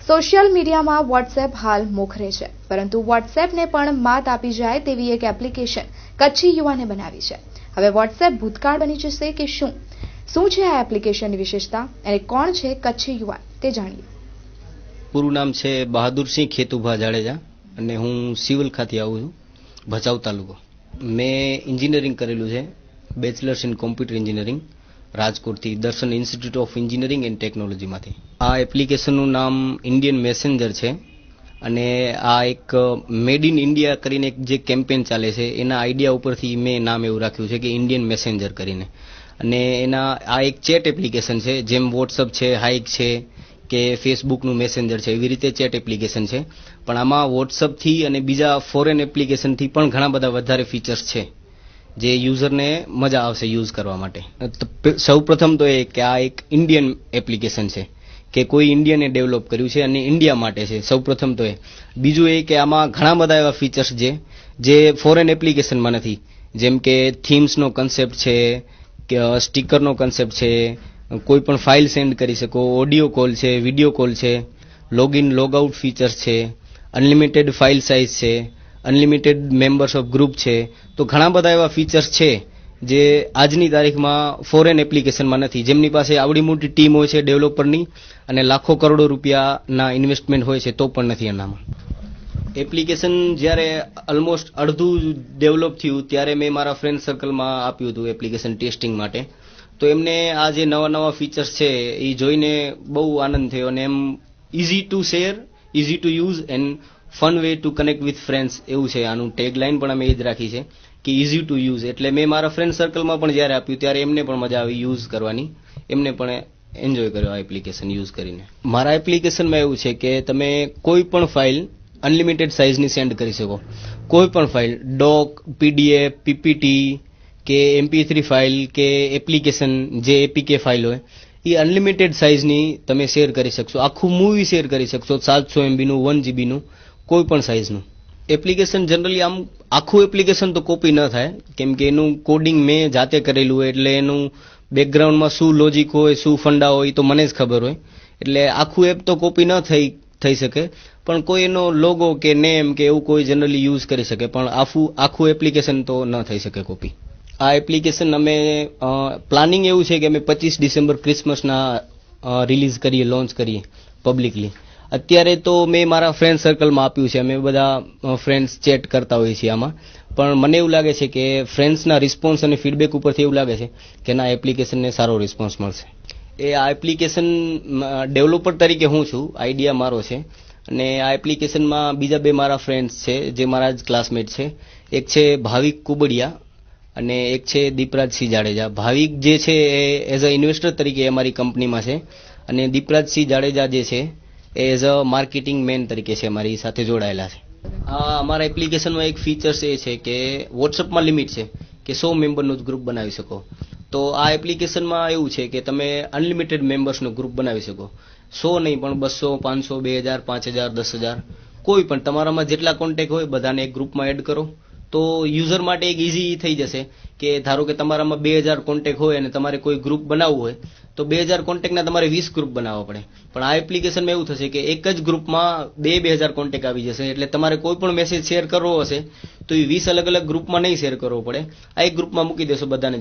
Social મીડિયામાં WhatsApp હાલ મોખરે છે, પરંતુ વોટ્સએપને પણ માત આપી જાય તેવી એક એપ્લિકેશન કચ્છી યુવાને બનાવી છે. હવે વોટ્સએપ ભૂતકાળ બની જશે કે શું છે આ એપ્લિકેશનની વિશેષતા અને કોણ છે કચ્છી યુવાન તે જાણીએ. પૂરું નામ છે બહાદુરસિંહ ખેતુભા જાડેજા અને હું સિવિલ ખાતે આવું છું, ભચાઉ તાલુકો. મેં એન્જિનિયરિંગ કરેલું છે, બેચલર્સ ઇન કોમ્પ્યુટર એન્જિનિયરિંગ, રાજકોટથી દર્શન ઇન્સ્ટિટ્યૂટ ઓફ એન્જિનિયરિંગ એન્ડ ટેકનોલોજીમાંથી. આ એપ્લિકેશનનું નામ ઇન્ડિયન મેસેન્જર છે અને આ એક મેડ ઇન ઇન્ડિયા કરીને એક જે કેમ્પેન ચાલે છે એના આઈડિયા ઉપરથી મેં નામ એવું રાખ્યું છે કે ઇન્ડિયન મેસેન્જર કરીને. અને આ એક ચેટ એપ્લિકેશન છે, જેમ વોટ્સઅપ છે, હાઇક છે કે ફેસબુકનું મેસેન્જર છે, એવી રીતે ચેટ એપ્લિકેશન છે. પણ આમાં વોટ્સઅપથી અને બીજા ફોરેન એપ્લિકેશનથી પણ ઘણા બધા વધારે ફીચર્સ છે જે યુઝરને મજા આવશે યુઝ કરવા માટે. સૌ પ્રથમ તો એ કે આ એક ઇન્ડિયન એપ્લિકેશન છે કે કોઈ ઇન્ડિયને ડેવલપ કર્યું છે અને ઇન્ડિયા માટે છે, સૌ પ્રથમ તો એ. બીજું એ કે આમાં ઘણા બધા એવા ફીચર્સ જે ફોરેન એપ્લિકેશનમાં નથી, જેમ કે થીમ્સનો કન્સેપ્ટ છે, કે સ્ટીકરનો કન્સેપ્ટ છે, કોઈ પણ ફાઇલ સેન્ડ કરી શકો, ઓડિયો કોલ છે, વિડીયો કોલ છે, લોગઇન લોગઆઉટ ફીચર્સ છે, અનલિમિટેડ ફાઇલ સાઇઝ છે, અનલિમિટેડ મેમ્બર્સ ઓફ ગ્રુપ છે. તો ઘણા બધા એવા ફીચર્સ છે જે આજની તારીખમાં ફોરેન એપ્લિકેશનમાં નથી, જેમની પાસે આવડી મોટી ટીમ હોય છે ડેવલપરની અને લાખો કરોડો રૂપિયાના ઇન્વેસ્ટમેન્ટ હોય છે તો પણ નથી એનામાં. એપ્લિકેશન જ્યારે ઓલમોસ્ટ અડધું ડેવલપ થયું ત્યારે મેં મારા ફ્રેન્ડ સર્કલમાં આપ્યું હતું એપ્લિકેશન ટેસ્ટિંગ માટે. તો એમને આ જે નવા ફીચર્સ છે એ જોઈને બહુ આનંદ થયો અને એમ easy to share, easy to use and fun way to connect with friends એવું છે આનું ટેગલાઇન પણ અમે એ જ રાખી છે કે ઇઝી ટુ યુઝ. એટલે મેં મારા ફ્રેન્ડ સર્કલમાં પણ જ્યારે આપ્યું ત્યારે એમને પણ મજા આવી યુઝ કરવાની, એમને પણ એન્જોય કર્યો આ એપ્લિકેશન યુઝ કરીને. મારા એપ્લિકેશનમાં એવું છે કે તમે કોઈ પણ ફાઇલ અનલિમિટેડ સાઇઝની સેન્ડ કરી શકો. કોઈ પણ ફાઇલ, ડોક, પીડીએફ, પીપીટી કે MP3 ફાઇલ કે એપ્લિકેશન જે એપીકે ફાઇલ હોય એ અનલિમિટેડ સાઇઝની તમે શેર કરી શકશો. આખું મૂવી શેર કરી શકશો, 700 MBનું, 1 GBનું, કોઈ પણ સાઇઝનું. એપ્લિકેશન જનરલી આમ આખું એપ્લિકેશન તો કોપી ન થાય, કેમ કે એનું કોડિંગ મેં જાતે કરેલું હોય એટલે એનું બેકગ્રાઉન્ડમાં શું લોજિક હોય, શું ફંડા હોય તો મને જ ખબર હોય. એટલે આખું એપ તો કોપી ન થઈ શકે, પણ કોઈ એનો લોગો કે નેમ કે એવું કોઈ જનરલી યુઝ કરી શકે, પણ આખું એપ્લિકેશન તો ન થઈ શકે કોપી. આ એપ્લિકેશન અમે પ્લાનિંગ એવું છે કે અમે 25 ડિસેમ્બર ક્રિસમસના રિલીઝ કરીએ, લોન્ચ કરીએ પબ્લિકલી. અત્યારે તો મેં મારા ફ્રેન્ડ સર્કલમાં આપ્યું છે, અમે બધા ફ્રેન્ડ્સ ચેટ કરતા હોઈએ છીએ આમાં. પણ મને એવું લાગે છે કે ફ્રેન્ડ્સના રિસ્પોન્સ અને ફીડબેક ઉપરથી એવું લાગે છે કે ના એપ્લિકેશનને સારો રિસ્પોન્સ મળશે. આ એપ્લિકેશન ડેવલપર તરીકે હું છું, આઈડિયા મારો છે અને આ એપ્લિકેશનમાં બીજા 2 મારા ફ્રેન્ડ્સ છે જે મારા જ ક્લાસમેટ છે. એક છે ભાવિક કુબડિયા અને એક છે દીપરાજસિંહ જાડેજા. ભાવિક જે છે એ એઝ અ ઇન્વેસ્ટર તરીકે અમારી કંપનીમાં છે અને દીપરાજસિંહ જાડેજા જે છે એ એઝ અ માર્કેટિંગ મેન તરીકે છે મારી સાથે જોડાયેલા છે. અમારા એપ્લિકેશનમાં એક ફીચર્સ એ છે કે વોટ્સઅપમાં લિમિટ છે કે 100 મેમ્બરનું જ ગ્રુપ બનાવી શકો. તો આ એપ્લિકેશનમાં એવું છે કે તમે અનલિમિટેડ મેમ્બર્સનું ગ્રુપ બનાવી શકો. 100 નહીં પણ 200, 500, 2000, 5000, 10000 કોઈ પણ તમારામાં જેટલા કોન્ટેક્ટ હોય બધાને એક ગ્રુપમાં એડ કરો. તો યુઝર માટે એક ઇઝી થઈ જશે કે ધારો કે તમારામાં 2000 કોન્ટેક્ટ હોય અને તમારે કોઈ ગ્રુપ બનાવવું હોય તો 2000 કોન્ટેક્ટના તમારે 20 ગ્રુપ બનાવવા પડે. પણ આ એપ્લિકેશનમાં એવું થશે કે એક જ ગ્રુપમાં 2000 કોન્ટેક્ટ આવી જશે. એટલે તમારે કોઈ પણ મેસેજ શેર કરવો હશે તો એ 20 અલગ અલગ ગ્રુપમાં નહીં શેર કરવો પડે, આ એક ગ્રુપમાં મૂકી દેશો બધાને